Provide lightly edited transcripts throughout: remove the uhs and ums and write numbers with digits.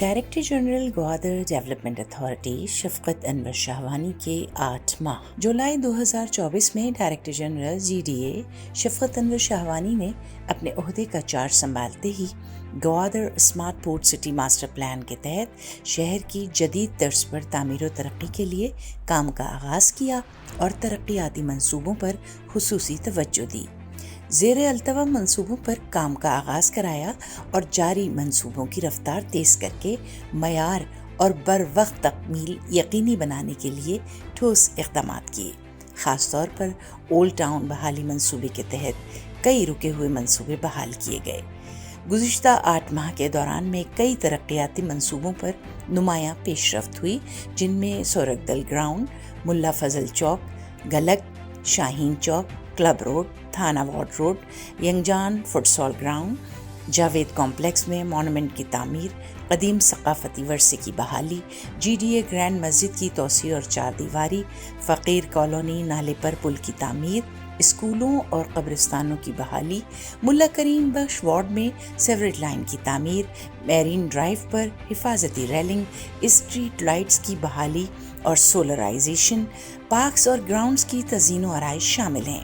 Director general Gwadar development authority شفقت انور شاہوانی کے 8 ماہ جولائی 2024 میں ڈائریکٹر جنرل GDA شفقت انور شاہوانی نے اپنے عہدے کا چارج سنبھالتے ہی Gwadar smart port city master plan کے تحت شہر کی جدید طرز پر تعمیر و ترقی کے لیے کام کا آغاز کیا اور ترقیاتی منصوبوں پر خصوصی توجہ دی۔ زیر التوا منصوبوں پر کام کا آغاز کرایا اور جاری منصوبوں کی رفتار تیز کر کے معیار اور بروقت تکمیل یقینی بنانے کے لیے ٹھوس اقدامات کیے۔ خاص طور پر اولڈ ٹاؤن بحالی منصوبے کے تحت کئی رکے ہوئے منصوبے بحال کیے گئے۔ گزشتہ 8 ماہ کے دوران میں کئی ترقیاتی منصوبوں پر نمایاں پیش رفت ہوئی، جن میں سورگدل گراؤنڈ، ملا فضل چوک، گلک، شاہین چوک، کلب روڈ، تھانہ وارڈ روڈ، ینگ جان فٹ سال گراؤنڈ، جاوید کمپلیکس میں مونومنٹ کی تعمیر، قدیم ثقافتی ورثے کی بحالی، GDA گرینڈ مسجد کی توسیع اور 4 دیواری، فقیر کالونی نالے پر پل کی تعمیر، اسکولوں اور قبرستانوں کی بحالی، ملا کریم بخش وارڈ میں سیوریج لائن کی تعمیر، میرین ڈرائیو پر حفاظتی ریلنگ، اسٹریٹ لائٹس کی بحالی اور سولرائزیشن، پارکس اور گراؤنڈز کی تزئین و آرائش شامل ہیں۔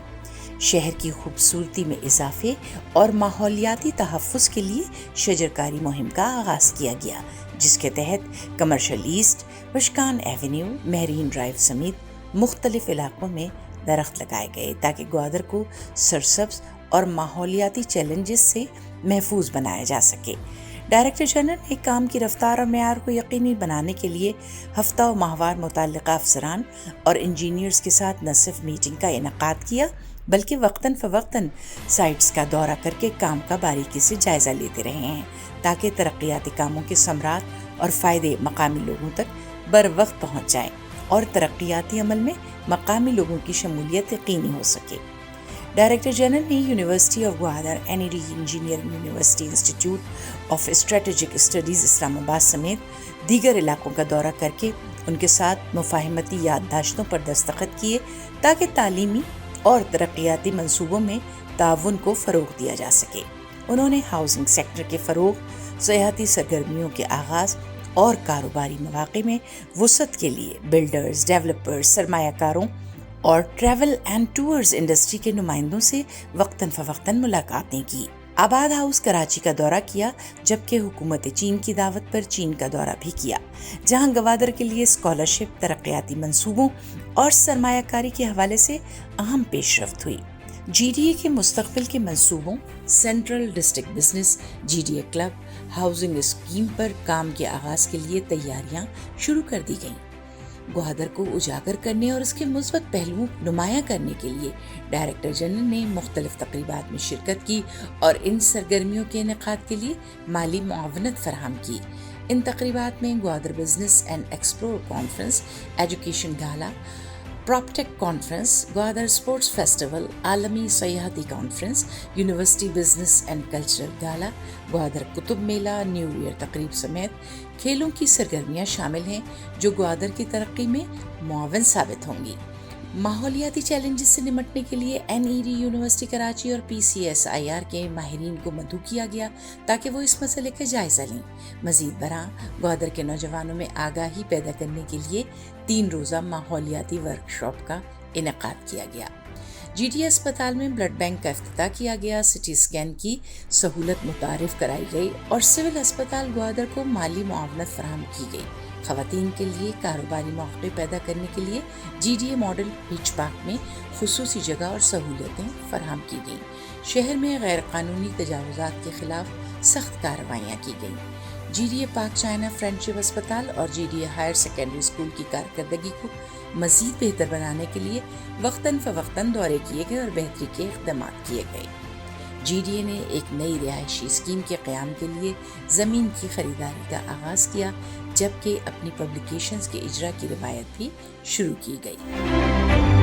شہر کی خوبصورتی میں اضافے اور ماحولیاتی تحفظ کے لیے شجرکاری مہم کا آغاز کیا گیا، جس کے تحت commercial east, Vashkan avenue, marine drive سمیت مختلف علاقوں میں درخت لگائے گئے تاکہ گوادر کو سرسبز اور ماحولیاتی چیلنجز سے محفوظ بنایا جا سکے۔ ڈائریکٹر جنرل نے کام کی رفتار اور معیار کو یقینی بنانے کے لیے ہفتہ و ماہوار متعلقہ افسران اور انجینئرز کے ساتھ نہ صرف میٹنگ کا انعقاد کیا بلکہ وقتاً فوقتاً سائٹس کا دورہ کر کے کام کا باریکی سے جائزہ لیتے رہے ہیں تاکہ ترقیاتی کاموں کے ثمرات اور فائدے مقامی لوگوں تک بروقت پہنچ جائیں اور ترقیاتی عمل میں مقامی لوگوں کی شمولیت یقینی ہو سکے۔ ڈائریکٹر جنرل نے university of Gwadar, NED engineering university, institute of strategic studies Islamabad سمیت دیگر علاقوں کا دورہ کر کے ان کے ساتھ مفاہمتی یادداشتوں پر دستخط کیے تاکہ تعلیمی اور ترقیاتی منصوبوں میں تعاون کو فروغ دیا جا سکے۔ انہوں نے ہاؤسنگ سیکٹر کے فروغ، سیاحتی سرگرمیوں کے آغاز اور کاروباری مواقع میں وسعت کے لیے بلڈرز، ڈیولپرز، سرمایہ کاروں اور ٹریول اینڈ ٹورز انڈسٹری کے نمائندوں سے وقتاً فوقتاً ملاقاتیں کی۔ آباد ہاؤس کراچی کا دورہ کیا، جبکہ حکومت چین کی دعوت پر چین کا دورہ بھی کیا، جہاں گوادر کے لیے اسکالرشپ، ترقیاتی منصوبوں اور سرمایہ کاری کے حوالے سے اہم پیش رفت ہوئی۔ GDA کے مستقبل کے منصوبوں، central district business, GDA club, housing scheme پر کام کے آغاز کے لیے تیاریاں شروع کر دی گئیں۔ گوادر کو اجاگر کرنے اور اس کے مثبت پہلوؤں نمایاں کرنے کے لیے ڈائریکٹر جنرل نے مختلف تقریبات میں شرکت کی اور ان سرگرمیوں کے انعقاد کے لیے مالی معاونت فراہم کی۔ ان تقریبات میں Gwadar business and explore conference, education گالا، پراپٹیک کانفرنس، گوادر اسپورٹس فیسٹیول، عالمی سیاحتی conference, university business and cultural گالا، گوادر کتب میلہ، نیو ایئر تقریب سمیت کھیلوں کی سرگرمیاں شامل ہیں جو گوادر کی ترقی میں معاون ثابت ہوں گی۔ ماحولیاتی چیلنجز سے نمٹنے کے لیے NED یونیورسٹی کراچی اور PCSIR کے ماہرین کو مدعو کیا گیا تاکہ وہ اس مسئلے کا جائزہ لیں۔ مزید برآں گوادر کے نوجوانوں میں آگاہی پیدا کرنے کے لیے 3 روزہ ماحولیاتی ورکشاپ کا انعقاد کیا گیا۔ GDA اسپتال میں بلڈ بینک کا افتتاح کیا گیا، CT اسکین کی سہولت متعارف کرائی گئی اور سول اسپتال گوادر کو مالی معاونت فراہم کی گئی۔ خواتین کے لیے کاروباری مواقع پیدا کرنے کے لیے GDA ماڈل بیچ پارک میں خصوصی جگہ اور سہولتیں فراہم کی گئیں۔ شہر میں غیر قانونی تجاوزات کے خلاف سخت کارروائیاں کی گئیں۔ GDA پاک چائنا فرینڈشپ اسپتال اور GDA ہائر سیکنڈری اسکول کی کارکردگی کو مزید بہتر بنانے کے لیے وقتاً فوقتاً دورے کیے گئے اور بہتری کے اقدامات کیے گئے۔ GDA نے ایک نئی رہائشی اسکیم کے قیام کے لیے زمین کی خریداری کا آغاز کیا، جبکہ اپنی پبلیکیشنز کے اجرا کی روایت بھی شروع کی گئی۔